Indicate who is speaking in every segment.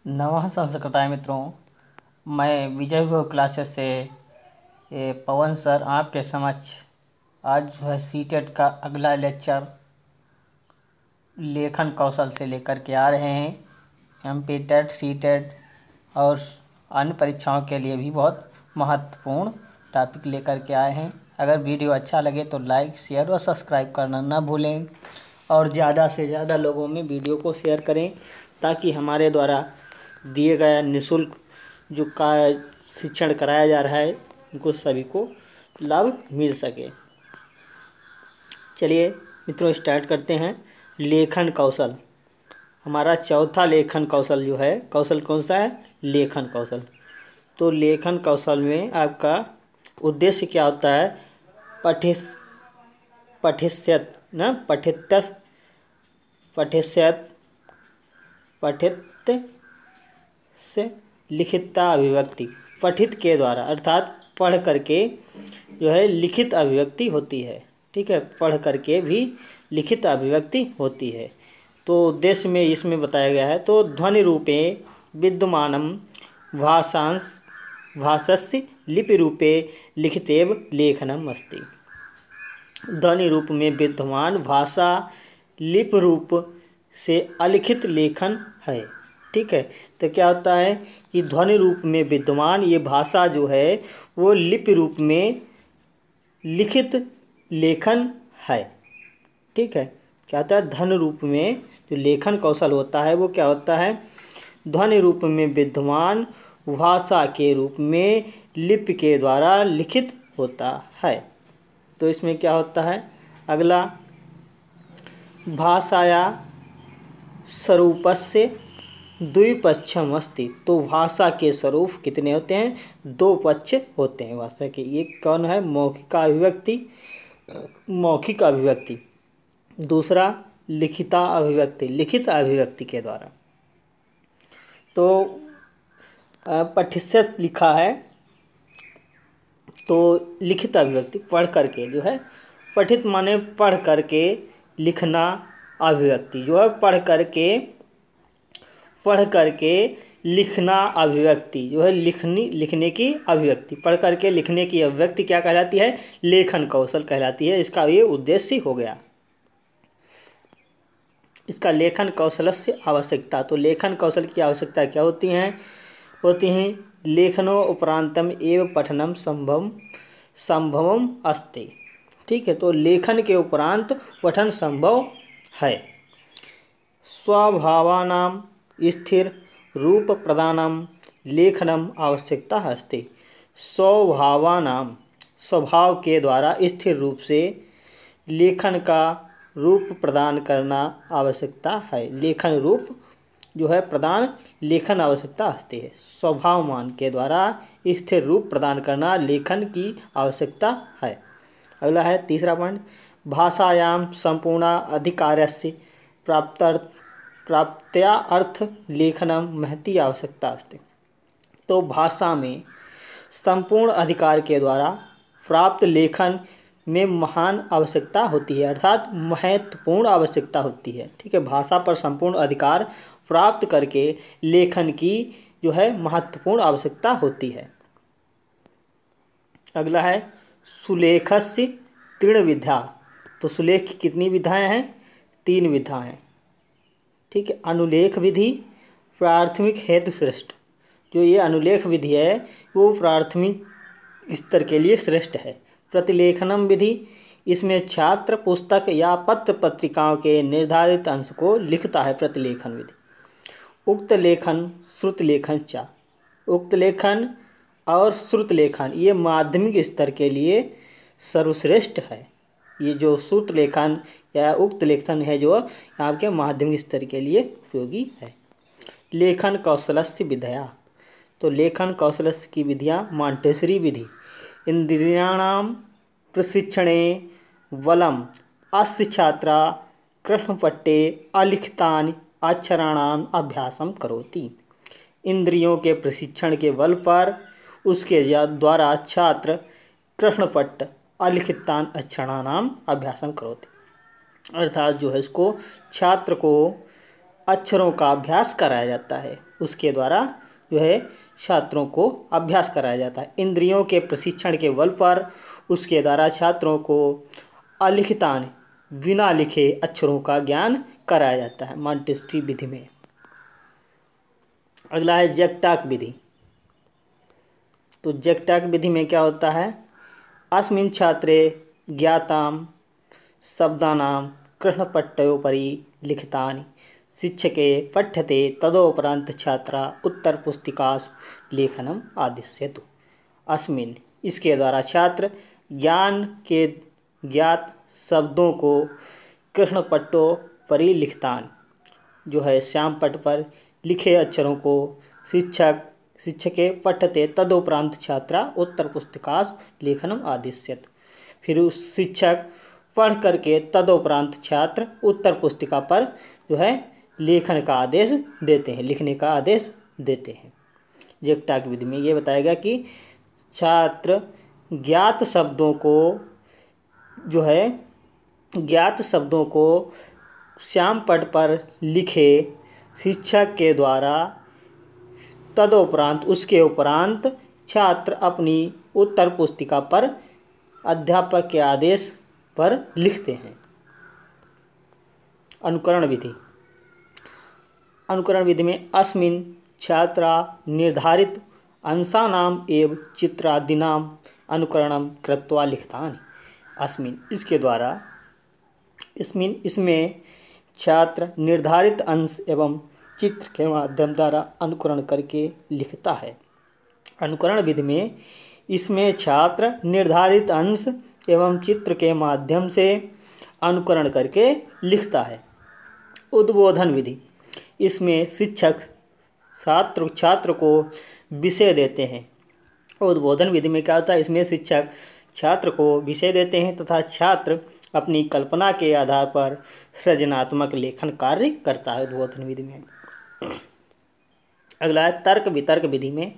Speaker 1: नमः संस्कृताय मित्रों, मैं विजय विभव क्लासेस से पवन सर आपके समक्ष आज जो है सीटेट का अगला लेक्चर लेखन कौशल से लेकर के आ रहे हैं। एमपी टेट, सीटेट और अन्य परीक्षाओं के लिए भी बहुत महत्वपूर्ण टॉपिक लेकर के आए हैं। अगर वीडियो अच्छा लगे तो लाइक, शेयर और सब्सक्राइब करना ना भूलें और ज़्यादा से ज़्यादा लोगों में वीडियो को शेयर करें ताकि हमारे द्वारा दिए गया निःशुल्क जो का शिक्षण कराया जा रहा है उनको सभी को लाभ मिल सके। चलिए मित्रों, स्टार्ट करते हैं। लेखन कौशल हमारा चौथा लेखन कौशल जो है, कौशल कौन सा है? लेखन कौशल। तो लेखन कौशल में आपका उद्देश्य क्या होता है? पठिष्यत न पठित से लिखिता अभिव्यक्ति, पठित के द्वारा अर्थात पढ़ करके जो है लिखित अभिव्यक्ति होती है। ठीक है, पढ़ करके भी लिखित अभिव्यक्ति होती है। तो उद्देश्य में इसमें बताया गया है। तो ध्वनि रूपे विद्यमानम भाषस्य लिपि रूपे लिखितेव लेखनम अस्ति। ध्वनि रूप में विद्यमान भाषा लिपि रूप से अलिखित लेखन है। ठीक है, तो क्या होता है कि ध्वनि रूप में विद्यमान ये भाषा जो है वो लिपि रूप में लिखित लेखन है। ठीक है, क्या होता है? ध्वनि रूप में जो लेखन कौशल होता है वो क्या होता है? ध्वनि रूप में विद्यमान भाषा के रूप में लिपि के द्वारा लिखित होता है। तो इसमें क्या होता है? अगला, भाषाया स्वरूपस्य द्विपक्षम अस्ति। तो भाषा के स्वरूप कितने होते हैं? दो पक्ष होते हैं भाषा के। एक कौन है? मौखिक अभिव्यक्ति। दूसरा लिखित अभिव्यक्ति के द्वारा। तो पठिष्यत लिखा है तो लिखित अभिव्यक्ति पढ़ करके जो है, पठित माने पढ़ करके लिखना, अभिव्यक्ति जो है पढ़ करके लिखना, अभिव्यक्ति जो है लिखने की अभिव्यक्ति, पढ़ करके लिखने की अभिव्यक्ति क्या कहलाती है? लेखन कौशल कहलाती है। इसका ये उद्देश्य हो गया। इसका लेखन कौशल से आवश्यकता। तो लेखन कौशल की आवश्यकता क्या होती हैं? लेखनो उपरांतम एव पठनम संभवम अस्ति। ठीक है, तो लेखन के उपरांत पठन संभव है। स्वभावानां स्थिर रूप प्रदानम लेखनम आवश्यकता अस्ति। स्वभाव के द्वारा स्थिर रूप से लेखन का रूप प्रदान करना आवश्यकता है। लेखन रूप जो है प्रदान लेखन आवश्यकता अस्ति है। स्वभावमान के द्वारा स्थिर रूप प्रदान करना लेखन की आवश्यकता है। अगला है तीसरा पॉइंट, भाषायां संपूर्ण अधिकारस्य प्राप्त्या अर्थ लेखनम महती आवश्यकता अस्ति। तो भाषा में संपूर्ण अधिकार के द्वारा प्राप्त लेखन में महान आवश्यकता होती है, अर्थात महत्वपूर्ण आवश्यकता होती है। ठीक है, भाषा पर संपूर्ण अधिकार प्राप्त करके लेखन की जो है महत्वपूर्ण आवश्यकता होती है। अगला है सुलेखस्य तीर्ण विधा। तो सुलेख की कितनी विधाएं हैं? 3 विधाएं। ठीक है, अनुलेख विधि, प्राथमिक हेतु श्रेष्ठ। जो ये अनुलेख विधि है वो प्राथमिक स्तर के लिए श्रेष्ठ है। प्रतिलेखनम विधि, इसमें छात्र पुस्तक या पत्र पत्रिकाओं के निर्धारित अंश को लिखता है। प्रतिलेखन विधि। उक्त लेखन श्रुत लेखन चा। उक्त लेखन और श्रुत लेखन ये माध्यमिक स्तर के लिए सर्वश्रेष्ठ है। ये जो श्रुत लेखन या उक्त लेखन है जो आपके माध्यमिक स्तर के लिए उपयोगी है। लेखन कौशलस्य विधया। तो लेखन कौशलस्य की विधियाँ, मॉन्टेसरी विधि, इंद्रियाणां प्रशिक्षणे वलम अस्य छात्रा कृष्णपट्टे अलिखितानि अक्षराणां अभ्यासम करोति। इंद्रियों के प्रशिक्षण के बल पर उसके द्वारा छात्र कृष्णपट्ट अलिखितान अक्षराणाम अभ्यासम करोति। अर्थात जो है इसको छात्र को अक्षरों का अभ्यास कराया जाता है। उसके द्वारा जो है छात्रों को अभ्यास कराया जाता है। इंद्रियों के प्रशिक्षण के बल पर उसके द्वारा छात्रों को अलिखितान बिना लिखे अक्षरों का ज्ञान कराया जाता है मॉन्टेसरी विधि में। अगला है जगटाक विधि। तो जगटाक विधि में क्या होता है? अस्मिन् छात्रे ज्ञाताम शब्दानां कृष्णपट्टयोपरि लिखितानि शिक्षके पठ्यते तदोपरांत छात्रा उत्तर पुस्तिकासु लेखनम आदिश्यतु। अस्मिन् इसके द्वारा छात्र ज्ञान के ज्ञात शब्दों को कृष्णपट्टों पर लिखितान जो है श्याम पट पर लिखे अक्षरों को शिक्षके पठ्यते तदोपरांत छात्रा उत्तर पुस्तिकासु लेखनम आदिश्यतु। फिर उस शिक्षक पढ़ करके तदोपरांत छात्र उत्तर पुस्तिका पर जो है लेखन का आदेश देते हैं, लिखने का आदेश देते हैं। जगटाक विधि में ये बताया गया कि छात्र ज्ञात शब्दों को श्याम पट पर लिखे शिक्षक के द्वारा तदोपरांत उसके उपरांत छात्र अपनी उत्तर पुस्तिका पर अध्यापक के आदेश पर लिखते हैं। अनुकरण विधि। अनुकरण विधि में अस्मिन् छात्रा निर्धारित अंशानाम एवं चित्रादीनाम अनुकरणम कृत्वा लिखतानि। अस्मिन् इसके द्वारा इसमें छात्र निर्धारित अंश एवं चित्र के माध्यम द्वारा अनुकरण करके लिखता है। अनुकरण विधि में इसमें छात्र निर्धारित अंश एवं चित्र के माध्यम से अनुकरण करके लिखता है। उद्बोधन विधि। इसमें शिक्षक छात्र को विषय देते हैं। उद्बोधन विधि में क्या होता है? इसमें शिक्षक छात्र को विषय देते हैं तथा छात्र अपनी कल्पना के आधार पर सृजनात्मक लेखन कार्य करता है उद्बोधन विधि में। अगला है तर्क वितर्क विधि में।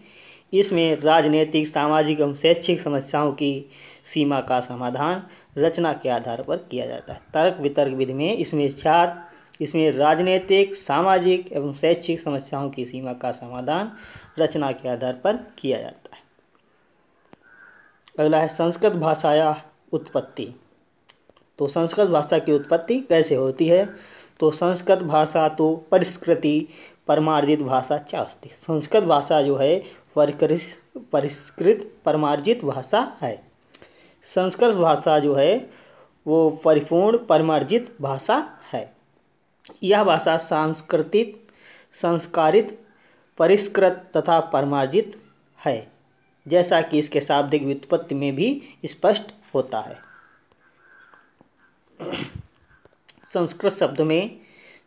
Speaker 1: इसमें राजनीतिक, सामाजिक एवं शैक्षिक समस्याओं की सीमा का समाधान रचना के आधार पर किया जाता है। तर्क वितर्क विधि में इसमें राजनीतिक, सामाजिक एवं शैक्षिक समस्याओं की सीमा का समाधान रचना के आधार पर किया जाता है। अगला है संस्कृत भाषाया उत्पत्ति। तो संस्कृत भाषा की उत्पत्ति कैसे होती है? तो संस्कृत भाषा तो परिष्कृति परमार्जित भाषा च अस्ति। संस्कृत भाषा जो है परिष्कृत परमार्जित भाषा है। संस्कृत भाषा जो है वो परिपूर्ण परमार्जित भाषा है। यह भाषा संस्कारित, परिष्कृत तथा परमार्जित है, जैसा कि इसके शाब्दिक व्युत्पत्ति में भी स्पष्ट होता है। संस्कृत शब्द में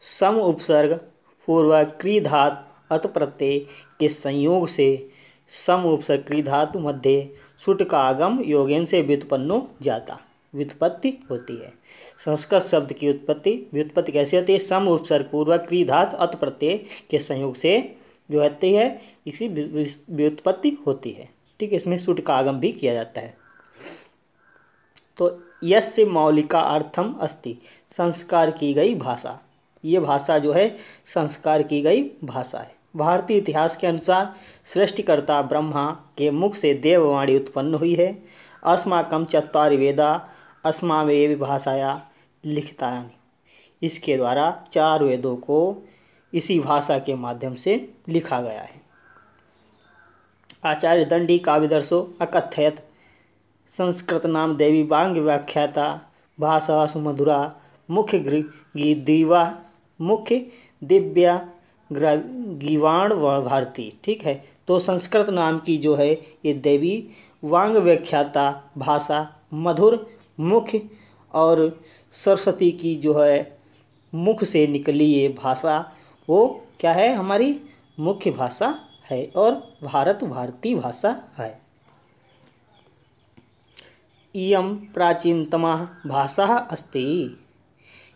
Speaker 1: सम उपसर्ग पूर्वक क्री धातु अत प्रत्यय के संयोग से सम उपसर्ग क्री धातु मध्य सुट का आगम योगेन से व्युत्पत्ति होती है। संस्कृत शब्द की व्युत्पत्ति कैसे होती है? सम उपसर्ग पूर्वक क्री धातु अत प्रत्यय के संयोग से जो होती है इसी व्युत्पत्ति होती है। ठीक है, इसमें सुट का आगम भी किया जाता है। तो यस्य मौलिका अर्थम अस्ति, संस्कार की गई भाषा। ये भाषा जो है संस्कार की गई भाषा है। भारतीय इतिहास के अनुसार सृष्टिकर्ता ब्रह्मा के मुख से देववाणी उत्पन्न हुई है। अस्माकं चत्वारि वेदा अस्मावेव भाषाया लिखितानि। इसके द्वारा 4 वेदों को इसी भाषा के माध्यम से लिखा गया है। आचार्य दंडी काव्यदर्शो अकथयत संस्कृत नाम देवी वांग व्याख्याता भाषा सुमधुरा मुख्य दिव्या गीवाण भारती। ठीक है, तो संस्कृत नाम की जो है ये देवी वांग व्याख्याता भाषा मधुर मुख्य और सरस्वती की जो है मुख से निकली ये भाषा वो क्या है? हमारी मुख्य भाषा है और भारतीय भाषा है। इयं प्राचीनतमा भाषा अस्ति।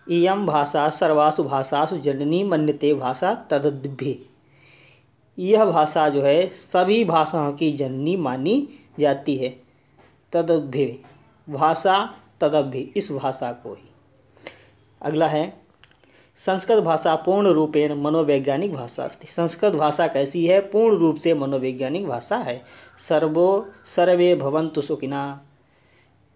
Speaker 1: इयं भाषा सर्वासु भाषासु जननी मन्यते भाषा तदद्भि। यह भाषा जो है सभी भाषाओं की जननी मानी जाती है। तदद्भि भाषा तदद्भि, इस भाषा को ही। अगला है संस्कृत भाषा पूर्ण रूपेण मनोवैज्ञानिक भाषा अस्ति। संस्कृत भाषा कैसी है? पूर्ण रूप से मनोवैज्ञानिक भाषा है। सर्वे भवन्तु सुखिनः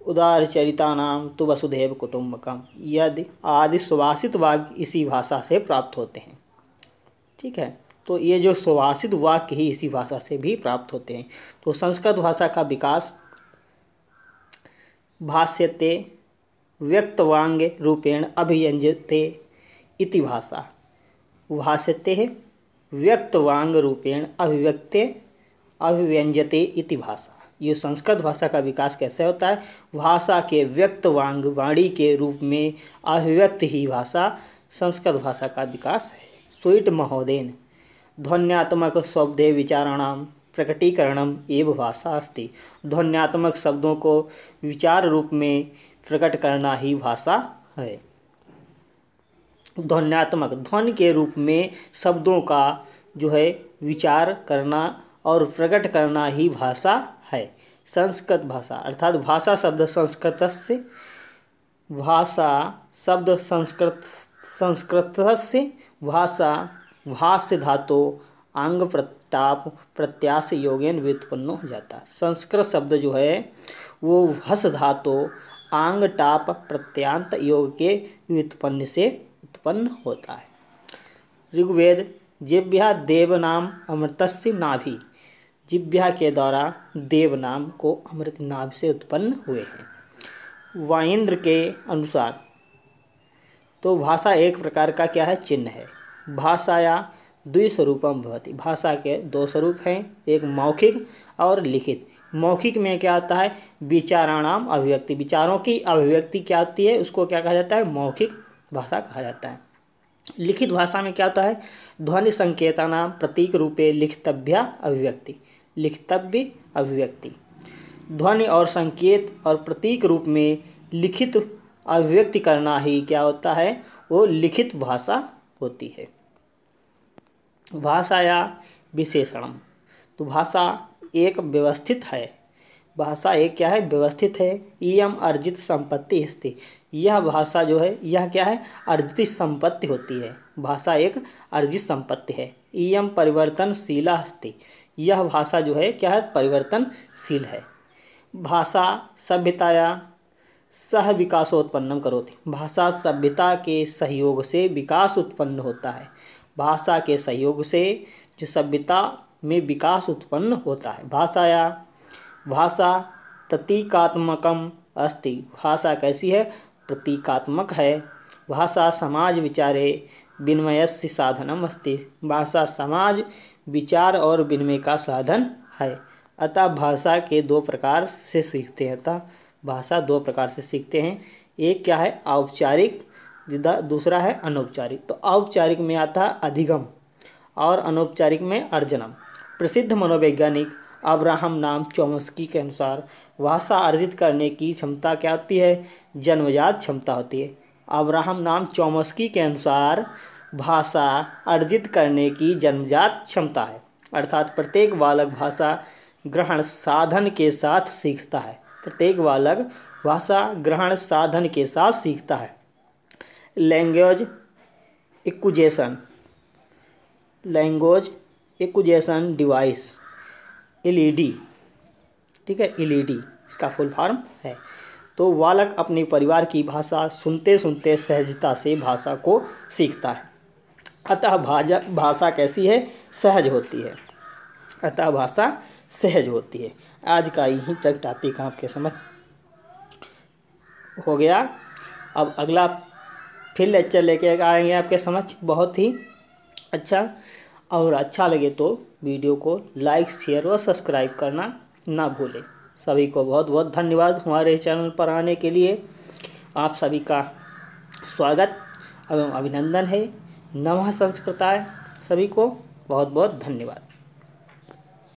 Speaker 1: उदारचरितानां तु वसुधैव कुटुम्बकम् यदि आदि सुभाषित वाक्य इसी भाषा से प्राप्त होते हैं। ठीक है, तो ये जो सुभाषित वाक्य ही इसी भाषा से भी प्राप्त होते हैं। तो संस्कृत भाषा का विकास भाष्यते व्यक्तवांग रूपेण अभिव्यंजते इति भाषा। भाष्यते व्यक्तवांग रूपेण अभिव्यंजते इति भाषा। ये संस्कृत भाषा का विकास कैसे होता है? भाषा के व्यक्तवांग वाणी के रूप में अभिव्यक्त ही भाषा संस्कृत भाषा का विकास है। स्वीट महोदयन ध्वन्यात्मक शब्दे विचाराणां प्रकटीकरणम एव भाषा अस्ति। ध्वन्यात्मक शब्दों को विचार रूप में प्रकट करना ही भाषा है। ध्वन्यात्मक ध्वनि के रूप में शब्दों का जो है विचार करना और प्रकट करना ही भाषा है। संस्कृत भाषा अर्थात भाषा शब्द संस्कृतस्य भाषा शब्द संस्कृतस्य भाषा भाष्य धातु आंग प्रत्याप प्रत्याश योगेन व्युत्पन्न हो जाता है। संस्कृत शब्द जो है वो भस धातु आंग टाप प्रत्यांत योग के व्युत्पन्न से उत्पन्न होता है। ऋग्वेद जिह्वा देव नाम अमृतस्य नाभि। जिह्वा के द्वारा देव नाम को अमृत नाभ से उत्पन्न हुए हैं। वाइंद्र के अनुसार तो भाषा एक प्रकार का क्या है? चिन्ह है। भाषाया द्विस्वरूपम भवति। भाषा के दो स्वरूप हैं, एक मौखिक और लिखित। मौखिक में क्या आता है? विचाराणाम अभिव्यक्ति। विचारों की अभिव्यक्ति क्या आती है? उसको क्या कहा जाता है? मौखिक भाषा कहा जाता है। लिखित भाषा में क्या होता है? ध्वनि संकेतानाम प्रतीक रूपे लिखितव्या अभिव्यक्ति। लिखितव्य अभिव्यक्ति ध्वनि और संकेत और प्रतीक रूप में लिखित अभिव्यक्ति करना ही क्या होता है? वो लिखित भाषा होती है। भाषाया विशेषणम तो भाषा एक व्यवस्थित है। भाषा एक क्या है? व्यवस्थित है। इयम अर्जित संपत्ति अस्ति। यह भाषा जो है यह क्या है? अर्जित संपत्ति होती है। भाषा एक अर्जित संपत्ति है। इयम परिवर्तनशीला अस्ति। यह भाषा जो है क्या है? परिवर्तनशील है। भाषा सभ्यताया सह विकासोत्पन्नम करोति। भाषा सभ्यता के सहयोग से विकास उत्पन्न होता है। भाषा के सहयोग से जो सभ्यता में विकास उत्पन्न होता है। भाषा प्रतीकात्मकम अस्ति। भाषा कैसी है? प्रतीकात्मक है। भाषा समाज विचारे विनिमयस्य साधनम अस्ति। भाषा समाज विचार और विनिमय का साधन है। अतः भाषा के दो प्रकार से सीखते हैं। अतः भाषा दो प्रकार से सीखते हैं। एक क्या है? औपचारिक, दूसरा है अनौपचारिक। तो औपचारिक में आता है अधिगम और अनौपचारिक में अर्जनम। प्रसिद्ध मनोवैज्ञानिक अब्राहम नाम चॉम्स्की के अनुसार भाषा अर्जित करने की क्षमता क्या होती है? जन्मजात क्षमता होती है। अब्राहम नाम चॉम्स्की के अनुसार भाषा अर्जित करने की जन्मजात क्षमता है। अर्थात प्रत्येक बालक भाषा ग्रहण साधन के साथ सीखता है। प्रत्येक बालक भाषा ग्रहण साधन के साथ सीखता है। Language acquisition device LED. ठीक है, एलईडी इसका फुल फॉर्म है। तो बालक अपने परिवार की भाषा सुनते सुनते सहजता से भाषा को सीखता है। अतः भाषा कैसी है? सहज होती है। अतः भाषा सहज होती है। आज का यहीं तक टॉपिक आपके समझ हो गया। अब अगला फिर लेक्चर लेके आएंगे आपके समझ बहुत ही अच्छा। और अच्छा लगे तो वीडियो को लाइक शेयर और सब्सक्राइब करना ना भूलें। सभी को बहुत बहुत धन्यवाद हमारे चैनल पर आने के लिए। आप सभी का स्वागत एवं अभिनंदन है। नमः संस्कृताय। सभी को बहुत बहुत धन्यवाद।